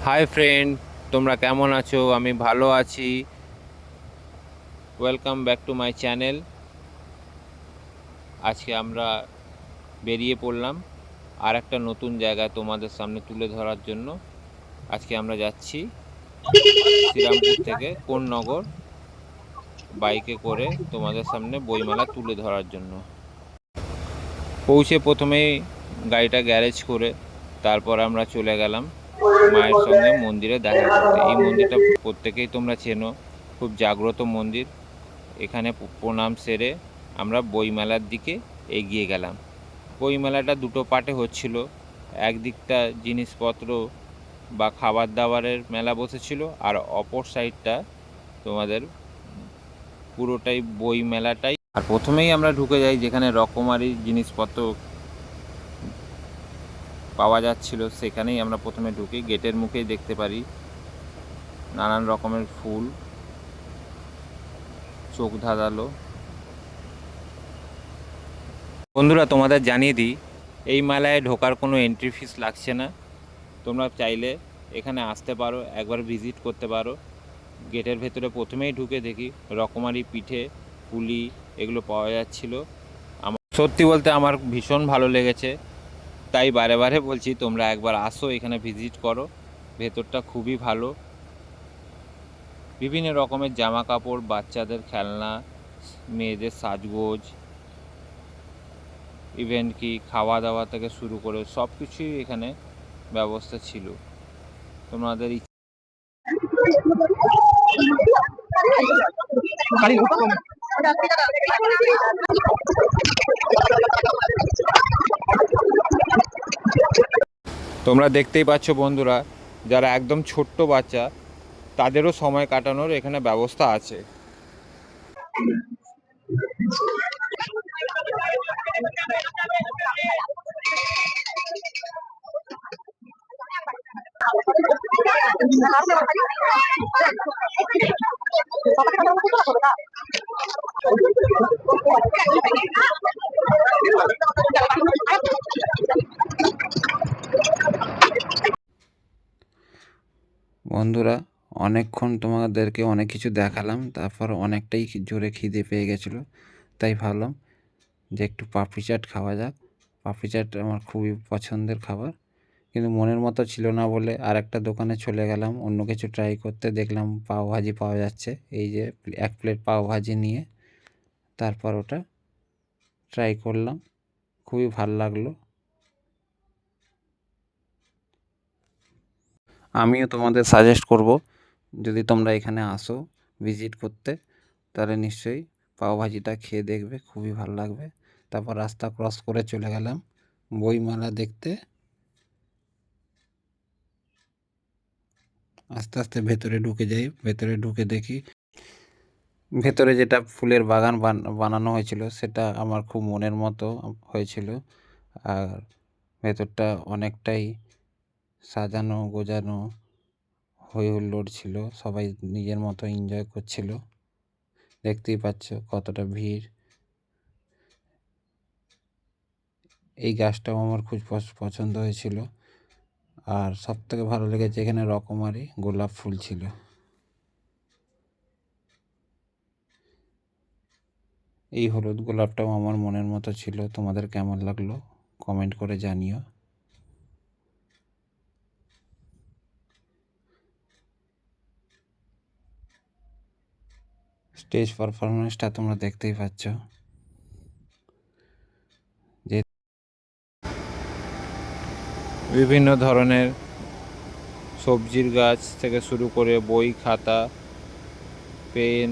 Hi friend, তোমরা কেমন আছো? আমি ভালো আছি। Welcome back to my channel. আজকে আমরা বেরিয়ে পড়লাম আর একটা নতুন জায়গায় তোমাদের সামনে তুলে ধরার জন্য। আজকে আমরা যাচ্ছি শ্রীরামপুর থেকে কোন্নগর বাইকে করে তোমাদের সামনে বইমেলা তুলে ধরার জন্য। পৌঁছে প্রথমেই গাড়িটা গ্যারেজ করে তারপর আমরা চলে গেলাম মায়ের সঙ্গে মন্দিরে দেখা করতে। এই মন্দিরটা প্রত্যেকেই তোমরা চেনো, খুব জাগ্রত মন্দির। এখানে প্রণাম সেরে আমরা বইমেলার দিকে এগিয়ে গেলাম। বইমেলাটা দুটো পার্টে হচ্ছিল। একদিকটা জিনিসপত্র বা খাবার দাবারের মেলা বসেছিল, আর অপর সাইডটা তোমাদের পুরোটাই বই মেলাটাই। আর প্রথমেই আমরা ঢুকে যাই যেখানে রকমারি জিনিসপত্র পাওয়া যাচ্ছিল, সেখানেই আমরা প্রথমে ঢুকি। গেটের মুখেই দেখতে পারি নানান রকমের ফুল, চোখ ধাঁধালো। বন্ধুরা, তোমাদের জানিয়ে দিই, এই মেলায় ঢোকার কোনো এন্ট্রি ফিস লাগছে না। তোমরা চাইলে এখানে আসতে পারো, একবার ভিজিট করতে পারো। গেটের ভেতরে প্রথমেই ঢুকে দেখি রকমারি পিঠে, পুলি এগুলো পাওয়া যাচ্ছিল। আমার সত্যি বলতে আমার ভীষণ ভালো লেগেছে, তাই বারে বারে বলছি তোমরা একবার আসো, এখানে ভিজিট করো। ভেতরটা খুবই ভালো। বিভিন্ন রকমের জামা কাপড়, বাচ্চাদের খেলনা, মেয়েদের সাজগোজ, ইভেন্ট কি খাওয়া দাওয়া থেকে শুরু করে সব কিছুই এখানে ব্যবস্থা ছিল। তোমাদের তোমরা দেখতেই পাচ্ছ বন্ধুরা, যারা একদম ছোট্ট বাচ্চা তাদেরও সময় কাটানোর এখানে ব্যবস্থা আছে। বন্ধুরা, অনেকক্ষণ তোমাদেরকে অনেক কিছু দেখালাম, তারপর অনেকটাই জোরে খিদে পেয়ে গেছিলো, তাই ভাবলাম যে একটু পাপড়ি চাট খাওয়া যাক। পাপড়ি চাট আমার খুবই পছন্দের খাবার, কিন্তু মনের মতো ছিল না বলে আর একটা দোকানে চলে গেলাম অন্য কিছু ট্রাই করতে। দেখলাম পাওভাজি পাওয়া যাচ্ছে, এই যে 1 প্লেট পাওভাজি নিয়ে তারপর ওটা ট্রাই করলাম, খুবই ভাল লাগলো। আমিও তোমাদের সাজেস্ট করব, যদি তোমরা এখানে আসো ভিজিট করতে, তাহলে নিশ্চয়ই পাওভাজিটা খেয়ে দেখবে, খুবই ভালো লাগবে। তারপর রাস্তা ক্রস করে চলে গেলাম বইমেলা দেখতে। আস্তে আস্তে ভেতরে ঢুকে যাই। ভেতরে ঢুকে দেখি ভেতরে যেটা ফুলের বাগান বানানো হয়েছিল সেটা আমার খুব মনের মতো হয়েছিল। আর ভেতরটা অনেকটাই সাজানো গোজানো, হই হুল্লোড় ছিল, সবাই নিজের মতো এনজয় করছিল। দেখতেই পাচ্ছ কতটা ভিড়। এই গাছটাও আমার খুব পছন্দ হয়েছিল, আর সবথেকে ভালো লেগেছে এখানে রকমারি গোলাপ ফুল ছিল। এই হলুদ গোলাপটাও আমার মনের মতো ছিল। তোমাদের কেমন লাগলো কমেন্ট করে জানিও। স্টেজ পারফরমেন্সটা তোমরা দেখতেই পাচ্ছ। যে বিভিন্ন ধরনের সবজির গাছ থেকে শুরু করে বই, খাতা, পেন,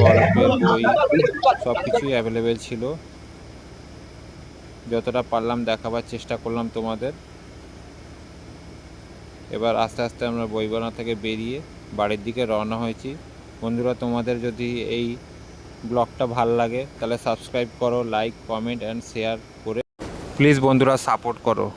গল্পের বই সব কিছুই অ্যাভেলেবেল ছিল। যতটা পারলাম দেখাবার চেষ্টা করলাম তোমাদের। এবার আস্তে আস্তে আমরা বইমেলা থেকে বেরিয়ে বাড়ির দিকে রওনা হয়েছি। বন্ধুরা, তোমাদের যদি এই ব্লগটা ভালো লাগে তাহলে সাবস্ক্রাইব করো, লাইক, কমেন্ট অ্যান্ড শেয়ার করে প্লিজ বন্ধুরা সাপোর্ট করো।